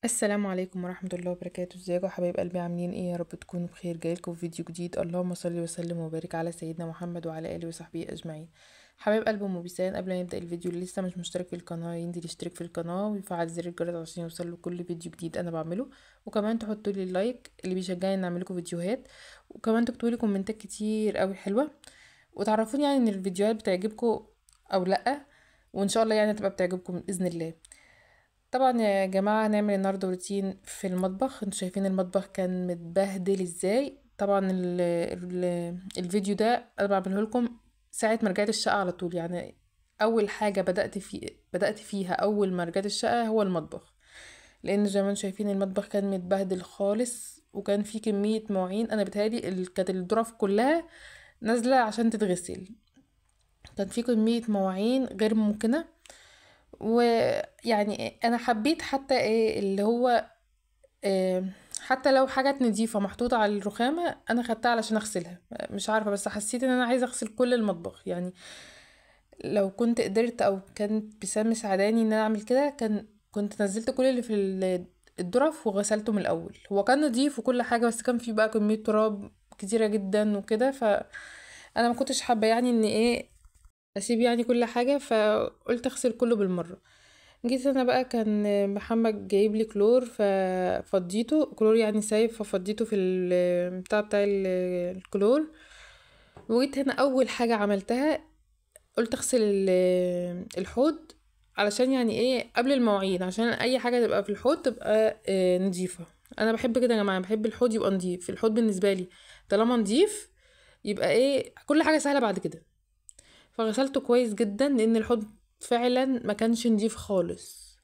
السلام عليكم ورحمة الله وبركاته. ازيكم يا حبايب قلبي؟ عاملين ايه؟ يا رب تكونوا بخير. جايلكم في فيديو جديد. اللهم صل وسلم وبارك على سيدنا محمد وعلى اله وصحبه اجمعين. حبايب قلبي ام بيسان، قبل ما نبدا الفيديو اللي لسه مش مشترك في القناه ينزل يشترك في القناه ويفعل زر الجرس عشان يوصله كل فيديو جديد انا بعمله، وكمان تحطوا لي اللايك اللي بيشجعني ان اعمل لكم فيديوهات، وكمان تكتبوا لي كومنتات كتير قوي حلوه وتعرفوني يعني ان الفيديوهات بتعجبكم او لا، وان شاء الله يعني تبقى بتعجبكم باذن الله. طبعا يا جماعة هنعمل النهاردة روتين في المطبخ. انتوا شايفين المطبخ كان متبهدل ازاي؟ طبعا الفيديو ده انا بعمله لكم ساعة ما رجعت الشقة على طول، يعني اول حاجة بدأت فيها اول ما رجعت الشقة هو المطبخ، لان زي ما انتوا شايفين المطبخ كان متبهدل خالص، وكان في كمية مواعين انا بتهيألي كانت الظرف كلها نازلة عشان تتغسل. كان في كمية مواعين غير ممكنة، ويعني انا حبيت حتى ايه اللي هو إيه، حتى لو حاجات نضيفة محطوطة على الرخامة انا خدتها علشان اغسلها. مش عارفة، بس حسيت ان انا عايزة اغسل كل المطبخ يعني. لو كنت قدرت او كانت بسام مساعداني ان انا اعمل كده كنت نزلت كل اللي في الظرف وغسلته من الاول. هو كان نضيف وكل حاجة، بس كان فيه بقى كمية تراب كتيرة جدا وكده، انا ما كنتش حابة يعني ان ايه اسيب يعني كل حاجة، فقلت اغسل كله بالمرة. جيت انا بقى كان محمد جايب لي كلور ففضيته كلور يعني سايب، ففضيته في بتاع الكلور. وجيت هنا اول حاجة عملتها قلت اغسل الحوض، علشان يعني ايه قبل المواعين، عشان اي حاجة تبقى في الحوض تبقى نضيفة. انا بحب كده يا جماعة، بحب الحوض يبقى نضيف. الحوض بالنسبة لي طالما نضيف يبقى ايه كل حاجة سهلة بعد كده. فغسلته كويس جدا لان الحوض فعلا ما كانش نضيف خالص.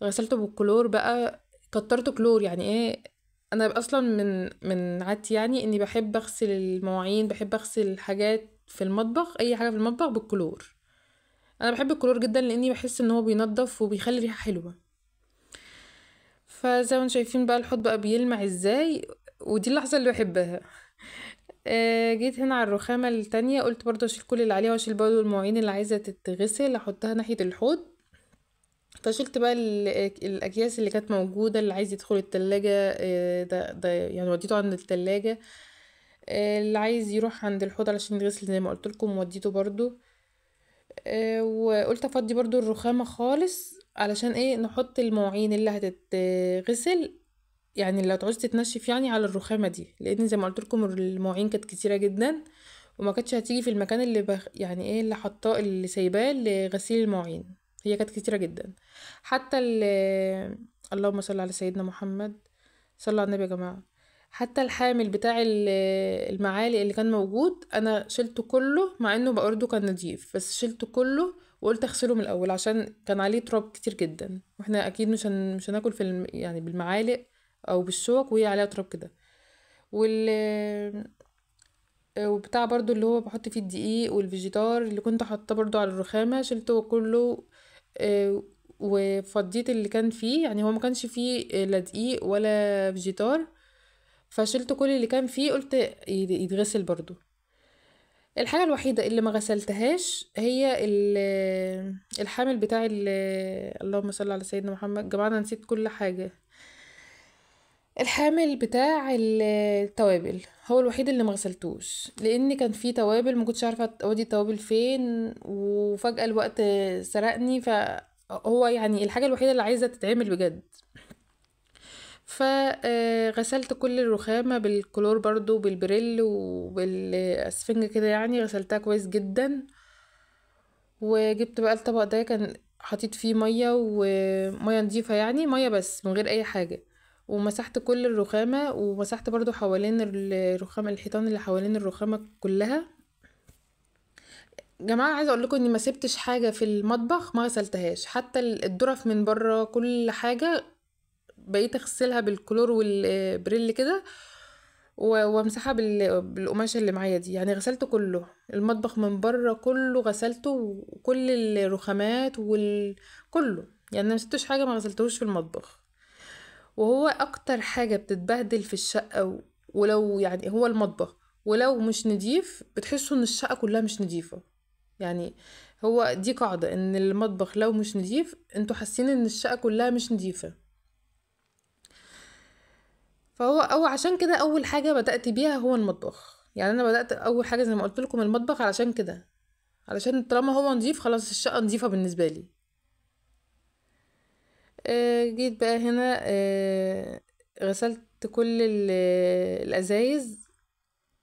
غسلته بالكلور بقى، كترت كلور يعني ايه. انا اصلا من عادتي يعني اني بحب اغسل المواعين، بحب اغسل الحاجات في المطبخ، اي حاجه في المطبخ بالكلور. انا بحب الكلور جدا لاني بحس ان هو بينضف وبيخلي ريحه حلوه. فزي ما انتم شايفين بقى الحوض بقى بيلمع ازاي، ودي اللحظه اللي بحبها. جيت هنا على الرخامه التانية قلت برضه اشيل كل اللي عليها واشيل برضه المواعين اللي عايزه تتغسل احطها ناحيه الحوض. فشلت بقى الاكياس اللي كانت موجوده، اللي عايز يدخل التلاجة ده يعني وديته عند التلاجة. اللي عايز يروح عند الحوض علشان يتغسل زي ما قلت لكم وديته برضو. وقلت افضي برضو الرخامه خالص علشان ايه نحط المواعين اللي هتتغسل، يعني اللي هتعوز تتنشف يعني على الرخامه دي، لان زي ما قلت لكم المواعين كانت كتيره جدا وما كانتش هتيجي في المكان اللي يعني ايه اللي حطاه اللي سايباه لغسيل المواعين. هي كانت كتيره جدا. حتى اللهم صل على سيدنا محمد، صلوا على النبي يا جماعه. حتى الحامل بتاع المعالق اللي كان موجود انا شلته كله، مع انه برضه كان نضيف، بس شلته كله وقلت اغسله من الاول عشان كان عليه تراب كتير جدا، واحنا اكيد مش هناكل في يعني بالمعالق او بالشوك وهي عليها تراب كده. وال وبتاع برضو اللي هو بحط فيه الدقيق والفيجيتار اللي كنت حاطاه برضو على الرخامة شلته كله. وفضيت اللي كان فيه، يعني هو ما كانش فيه لا دقيق ولا فيجيتار، فشلت كل اللي كان فيه قلت يتغسل برضو. الحاجة الوحيدة اللي ما غسلتهاش هي الحامل بتاع اللهم صل على سيدنا محمد. جماعة انا نسيت كل حاجة. الحامل بتاع التوابل هو الوحيد اللي ما غسلتوش، لان كان فيه توابل ما كنتش عارفه اودي التوابل فين، وفجاه الوقت سرقني. فهو يعني الحاجه الوحيده اللي عايزه تتعمل بجد. فغسلت كل الرخامه بالكلور برضو بالبريل وبالاسفنج كده، يعني غسلتها كويس جدا. وجبت بقى الطبق ده كان حطيت فيه ميه وميه نضيفه، يعني ميه بس من غير اي حاجه. ومسحت كل الرخامه، ومسحت برضو حوالين الرخامه الحيطان اللي حوالين الرخامه كلها. جماعه عايزه اقول لكم اني ما سبتش حاجه في المطبخ ما غسلتهاش، حتى الظرف من بره كل حاجه بقيت اغسلها بالكلور والبريل كده، وامسحها بالقماشه اللي معايا دي. يعني غسلت كله، المطبخ من بره كله غسلته، وكل الرخامات كله. يعني ما سبتش حاجه ما غسلتهوش في المطبخ. وهو اكتر حاجه بتتبهدل في الشقه ولو يعني هو المطبخ ولو مش نضيف بتحسوا ان الشقه كلها مش نضيفه. يعني هو دي قاعده ان المطبخ لو مش نضيف انتوا حاسين ان الشقه كلها مش نضيفه. فهو عشان كده اول حاجه بدات بيها هو المطبخ. يعني انا بدات اول حاجه زي ما قلت لكم المطبخ علشان كده، علشان طالما هو نضيف خلاص الشقه نضيفه بالنسبه لي. جيت بقى هنا، غسلت كل الازايز،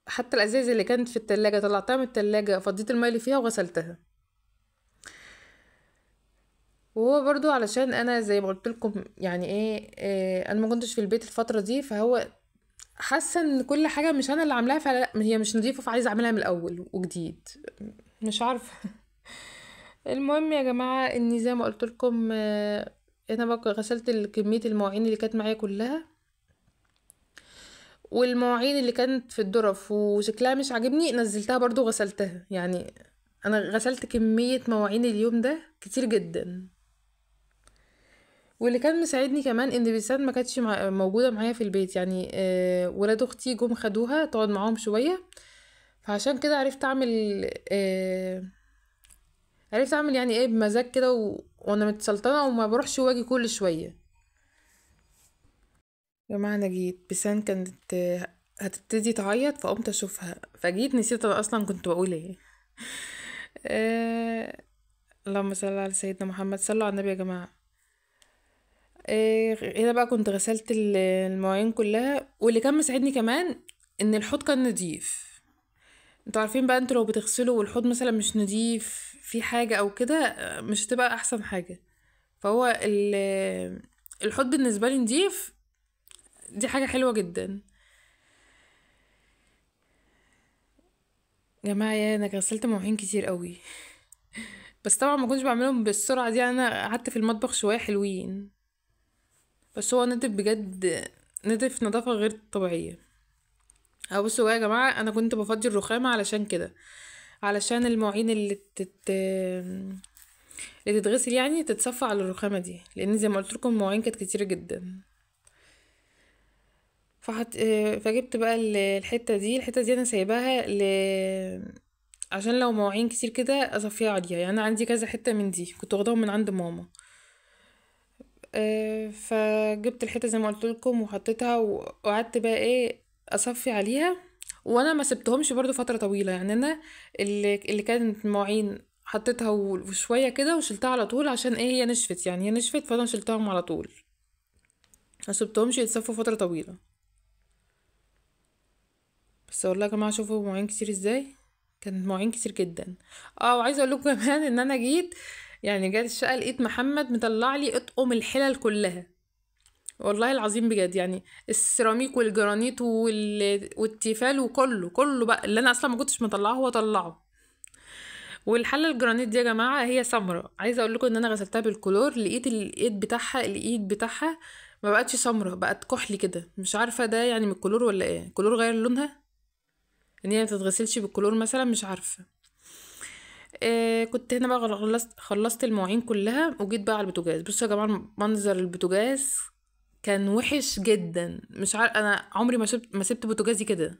حتى الازايز اللي كانت في التلاجة طلعتها من التلاجة، فضيت الماء اللي فيها وغسلتها. وهو برضو علشان انا زي ما قلت لكم يعني ايه، انا ما كنتش في البيت الفتره دي، فهو حاسه ان كل حاجه مش انا اللي عاملاها، فلا هي مش نظيفه، فعايزه اعملها من الاول وجديد. مش عارفه. المهم يا جماعه اني زي ما قلت لكم، انا بقى غسلت كميه المواعين اللي كانت معايا كلها، والمواعين اللي كانت في الظرف وشكلها مش عاجبني نزلتها برضو غسلتها. يعني انا غسلت كميه مواعين اليوم ده كتير جدا. واللي كان مساعدني كمان ان بيسات ما كانتش موجوده معايا في البيت، يعني ولاد اختي جم خدوها تقعد معاهم شويه، فعشان كده عرفت اعمل يعني ايه بمزاج كده، وانا متسلطنه وما بروحش واجي كل شويه. يا جماعه انا جيت بسان كانت هتبتدي تعيط، فقمت اشوفها، فجيت نسيت انا اصلا كنت بقول ايه. آه... اللهم صل على سيدنا محمد، صلوا على النبي يا جماعه. هنا بقى كنت غسلت المواعين كلها، واللي كان مساعدني كمان ان الحوض كان نضيف. انتوا عارفين بقى، انتوا لو بتغسلوا والحوض مثلا مش نضيف في حاجة او كده، مش هتبقى احسن حاجة. فهو الحوض بالنسبة لي نضيف، دي حاجة حلوة جدا. يا جماعة انا غسلت مواعين كتير قوي، بس طبعا ما كنتش بعملهم بالسرعة دي، انا قعدت في المطبخ شوية حلوين، بس هو نضف بجد، نضف نظافة غير طبيعية. بصوا بقى يا جماعة، انا كنت بفضي الرخامة علشان كده، علشان المواعين اللي تتغسل يعني تتصفى على الرخامة دي، لان زي ما قلت لكم المواعين كانت كتيرة جدا. فجبت بقى الحتة دي انا سايباها عشان لو مواعين كتير كده اصفيها عليها. يعني انا عندي كذا حتة من دي كنت واخداهم من عند ماما. فجبت الحتة زي ما قلت لكم وحطيتها وقعدت بقى ايه اصفي عليها. وانا ما سبتهمش برضو فترة طويلة، يعني انا اللي كانت مواعين حطيتها وشوية كده وشلتها على طول، عشان ايه هي نشفت، يعني هي نشفت فانا شلتهم على طول، ما سبتهمش يتصفوا فترة طويلة. بس والله يا جماعة شوفوا مواعين كتير ازاي، كانت مواعين كتير جدا. وعايزة اقول لكم كمان ان انا جيت، يعني جات الشقة لقيت محمد مطلع لي اطقم الحلل كلها، والله العظيم بجد. يعني السيراميك والجرانيت والتيفال وكله بقى اللي انا اصلا ما كنتش مطلعه هو طلعه. والحله الجرانيت دي يا جماعه هي سمرة، عايزه اقول لكم ان انا غسلتها بالكلور، لقيت الايد بتاعها ما بقتش سمرة، بقت كحلي كده، مش عارفه ده يعني من الكلور ولا ايه، الكلور غير لونها، ان هي ما تتغسلش بالكلور مثلا، مش عارفه. كنت هنا بقى خلصت المواعين كلها وجيت بقى على البوتاجاز. بصوا يا جماعه منظر البوتاجاز كان وحش جدا، مش عارف، انا عمري ما سبت بوتاجازي كده.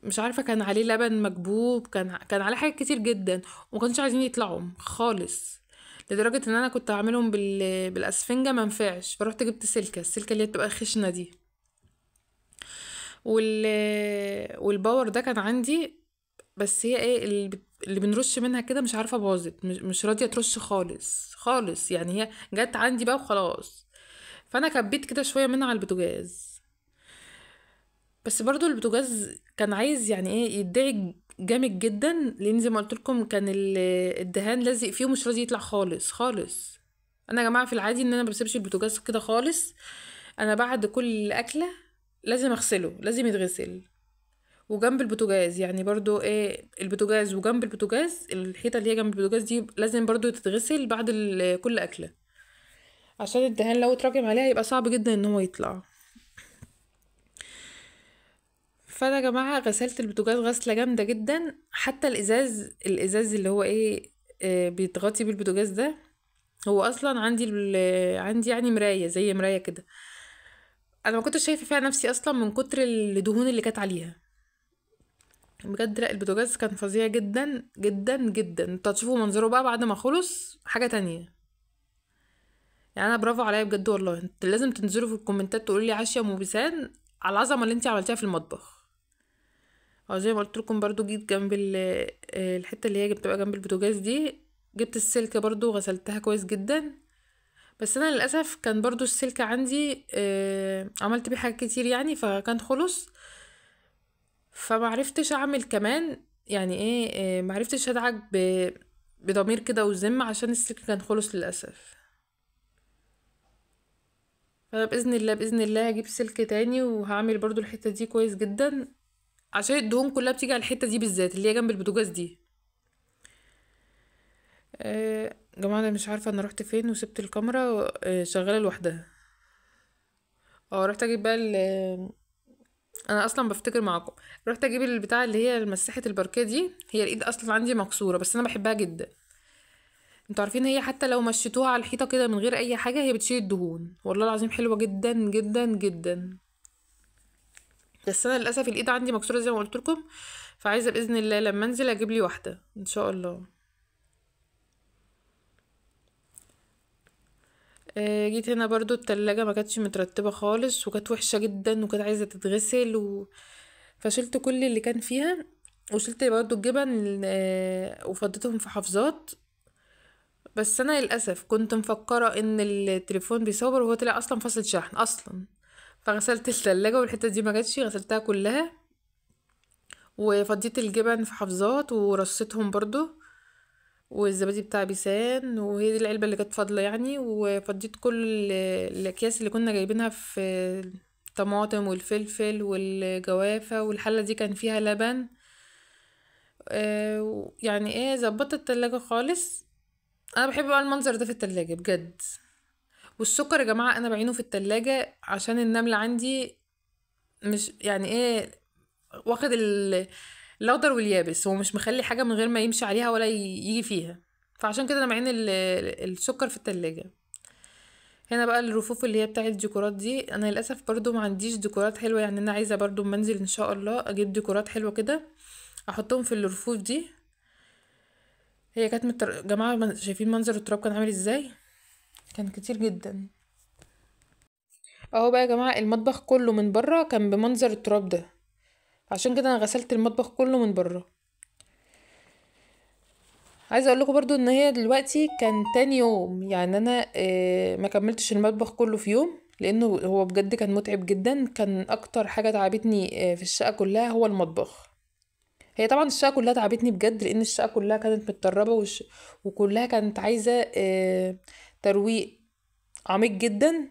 مش عارفه، كان عليه لبن مكبوب، كان عليه حاجات كتير جدا، وما كانوش عايزين يطلعوا خالص، لدرجه ان انا كنت اعملهم بالاسفنجه ما نفعش، فرحت جبت السلكه اللي هي بتبقى خشنه دي. وال والباور ده كان عندي، بس هي ايه اللي بنرش منها كده مش عارفه باظت، مش راضيه ترش خالص خالص، يعني هي جت عندي بقى وخلاص. فانا كبيت كده شويه منها على البوتاجاز، بس برضو البوتاجاز كان عايز يعني ايه يدعي جامد جدا، لان زي ما قلت لكم كان الدهان لازق فيه ومش راضي يطلع خالص خالص. انا يا جماعه في العادي ان انا ما بسيبش البوتاجاز كده خالص، انا بعد كل اكله لازم اغسله، لازم يتغسل. وجنب البوتاجاز يعني برضو ايه، البوتاجاز وجنب البوتاجاز الحيطه اللي هي جنب البوتاجاز دي لازم برضو تتغسل بعد كل اكله، عشان الدهان لو اتراكم عليها يبقى صعب جدا ان هو يطلع. فانا يا جماعه غسلت البوتاجاز غسله جامده جدا، حتى الازاز اللي هو ايه، بيتغطي بالبوتاجاز ده، هو اصلا عندي يعني مرايه زي مرايه كده، انا ما كنتش شايفه فيها نفسي اصلا من كتر الدهون اللي كانت عليها. بجد لا، البوتاجاز كان فظيع جدا جدا جدا، انتوا هتشوفوا منظره بقى بعد ما خلص حاجه تانية. يعني انا برافو عليا بجد والله، انت لازم تنزلوا في الكومنتات تقولوا لي عاش يا ام بيسان على العظمه اللي انت عملتيها في المطبخ. او زي ما قلت لكم برضو، جيت جنب الحته اللي هي بتبقى جنب البوتاجاز دي، جبت السلكه برضو غسلتها كويس جدا. بس انا للاسف كان برضو السلكه عندي عملت بيه حاجات كتير يعني، فكان خلص. فمعرفتش اعمل كمان يعني ايه، معرفتش ادعك بضمير كده وذمة عشان السلك كان خلص للاسف. فباذن الله باذن الله هجيب سلك تاني وهعمل برضو الحته دي كويس جدا، عشان الدهون كلها بتيجي على الحته دي بالذات اللي هي جنب البوتاجاز دي. جماعه انا مش عارفه انا رحت فين وسبت الكاميرا شغاله لوحدها. اه رحت اجيب بقى انا اصلا بفتكر معاكم، رحت اجيب البتاع اللي هي مساحه الباركيه دي. هي الايد اصلا عندي مكسوره بس انا بحبها جدا. انتوا عارفين هي حتى لو مشيتوها على الحيطه كده من غير اي حاجه هي بتشيل الدهون، والله العظيم حلوه جدا جدا جدا. بس انا للاسف الايد عندي مكسوره زي ما قلت لكم، فعايزه باذن الله لما انزل اجيب لي واحده ان شاء الله. جيت هنا برضو التلاجة ما كانتش مترتبه خالص وكانت وحشه جدا وكانت عايزه تتغسل فشلت كل اللي كان فيها، وشلت برضو الجبن وفضيتهم في حفاظات. بس انا للاسف كنت مفكره ان التليفون بيصور وهو طلع اصلا فاصل شحن اصلا. فغسلت التلاجة والحته دي ما جاتش، غسلتها كلها وفضيت الجبن في حفاظات ورصيتهم برضو، والزبادي بتاع بيسان وهي دي العلبه اللي كانت فاضله يعني. وفضيت كل الاكياس اللي كنا جايبينها في الطماطم والفلفل والجوافه، والحله دي كان فيها لبن. يعني ايه، ظبطت التلاجة خالص. انا بحب بقى المنظر ده في التلاجة بجد. والسكر يا جماعة انا بعينه في التلاجة عشان النملة عندي مش يعني ايه، واخد الاخضر واليابس، هو مش مخلي حاجة من غير ما يمشي عليها ولا يجي فيها. فعشان كده انا بعين السكر في التلاجة. هنا بقى الرفوف اللي هي بتاعت الديكورات دي، انا للاسف برضو ما عنديش ديكورات حلوة يعني. انا عايزة برضو منزل ان شاء الله اجيب ديكورات حلوة كده احطهم في الرفوف دي. هي كانت جماعة شايفين منظر التراب كان عامل ازاي، كان كتير جدا. اهو بقى يا جماعة المطبخ كله من بره كان بمنظر التراب ده، عشان كده انا غسلت المطبخ كله من بره. عايزه اقول لكم برضو ان هي دلوقتي كان تاني يوم يعني، انا ما كملتش المطبخ كله في يوم لانه هو بجد كان متعب جدا. كان اكتر حاجه تعبتني في الشقه كلها هو المطبخ. هي طبعا الشقه كلها تعبتني بجد لان الشقه كلها كانت متطربه وكلها كانت عايزه ترويق عميق جدا.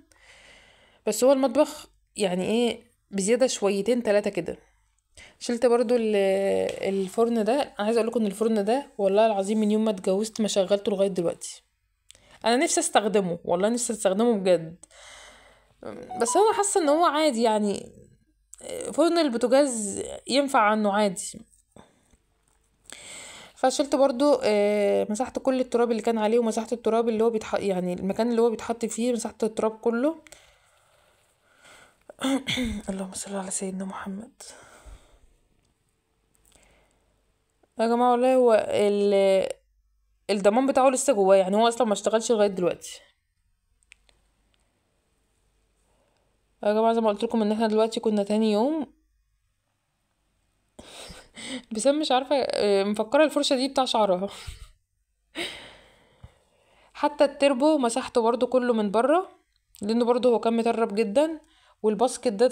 بس هو المطبخ يعني ايه بزياده شويتين تلاتة كده. شلت برضو الفرن ده. انا عايزه اقول لكم ان الفرن ده والله العظيم من يوم ما اتجوزت ما شغلته لغايه دلوقتي. انا نفسي استخدمه والله، نفسي استخدمه بجد. بس انا حاسه ان هو عادي يعني، فرن البوتاجاز ينفع عنه عادي. فشلت برضو مسحت كل التراب اللي كان عليه، ومسحت التراب اللي هو بيتحط يعني المكان اللي هو بيتحط فيه، مسحت التراب كله. اللهم صل على سيدنا محمد. يا جماعه والله هو الضمان بتاعه لسه جواه يعني، هو اصلا ما اشتغلش لغايه دلوقتي. يا جماعه زي ما قلت لكم ان احنا دلوقتي كنا تاني يوم. بس أنا مش عارفه مفكره الفرشه دي بتاع شعرها. حتى التربو مسحته برضو كله من بره لانه برضو هو كان مترب جدا. والباسكت ده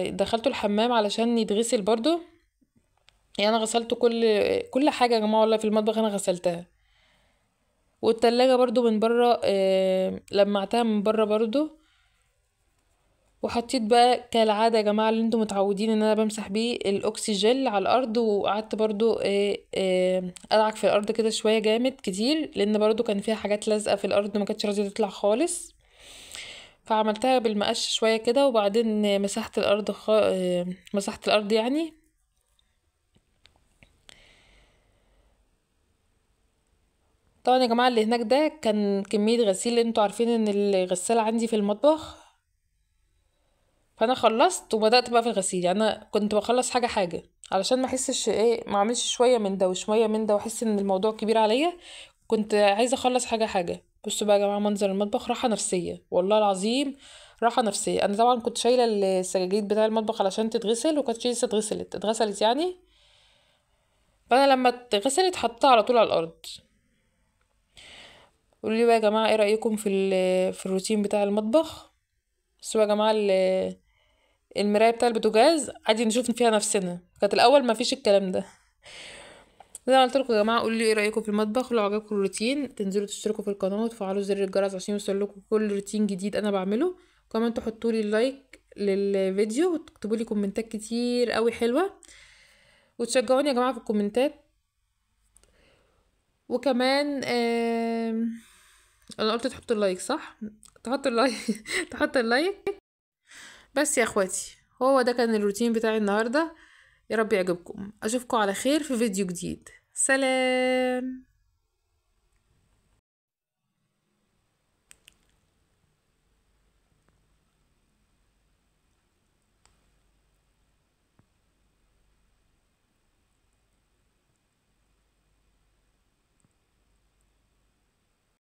دخلته الحمام علشان يتغسل برضو. يعني انا غسلت كل حاجه يا جماعه والله في المطبخ انا غسلتها. والتلاجة برضو من بره لمعتها من بره برضو. وحطيت بقى كالعادة يا جماعة اللي انتم متعودين ان انا بمسح بيه الاكسجين على الارض. وقعدت برضو ادعك في الارض كده شوية جامد كتير لان برضو كان فيها حاجات لازقة في الارض ما كانتش راضية تطلع خالص. فعملتها بالمقش شوية كده وبعدين مسحت الارض مسحت الارض يعني. طبعا يا جماعة اللي هناك ده كان كمية غسيل، لان انتوا عارفين ان الغسالة عندي في المطبخ. فانا خلصت وبدات بقى في الغسيل يعني، انا كنت بخلص حاجه حاجه علشان ما احسش ايه، ما اعملش شويه من ده وشويه من ده واحس ان الموضوع كبير عليا. كنت عايزه اخلص حاجه حاجه. بصوا بقى يا جماعه، منظر المطبخ راحه نفسيه والله العظيم، راحه نفسيه. انا طبعا كنت شايله السجاجيد بتاع المطبخ علشان تتغسل، وكانت لسه اتغسلت يعني. فانا لما اتغسلت حطيتها على طول على الارض. قولوا لي بقى يا جماعه ايه رايكم في الروتين بتاع المطبخ. بصوا يا جماعه، المرايه بتاع البوتاجاز عادي نشوف فيها نفسنا، كانت الاول ما فيش الكلام ده. زي ما قلت لكم يا جماعه، قولوا لي ايه رايكم في المطبخ، ولو عجبكم الروتين تنزلوا تشتركوا في القناه وتفعلوا زر الجرس عشان يوصلكم كل روتين جديد انا بعمله. كمان تحطوا لي لايك للفيديو وتكتبوا لي كومنتات كتير قوي حلوه، وتشجعوني يا جماعه في الكومنتات. وكمان انا قلت تحطوا اللايك صح، تحطوا اللايك تحطوا اللايك. بس يا اخواتي، هو ده كان الروتين بتاعي النهارده. يا رب يعجبكم، اشوفكم على خير في فيديو جديد. سلام.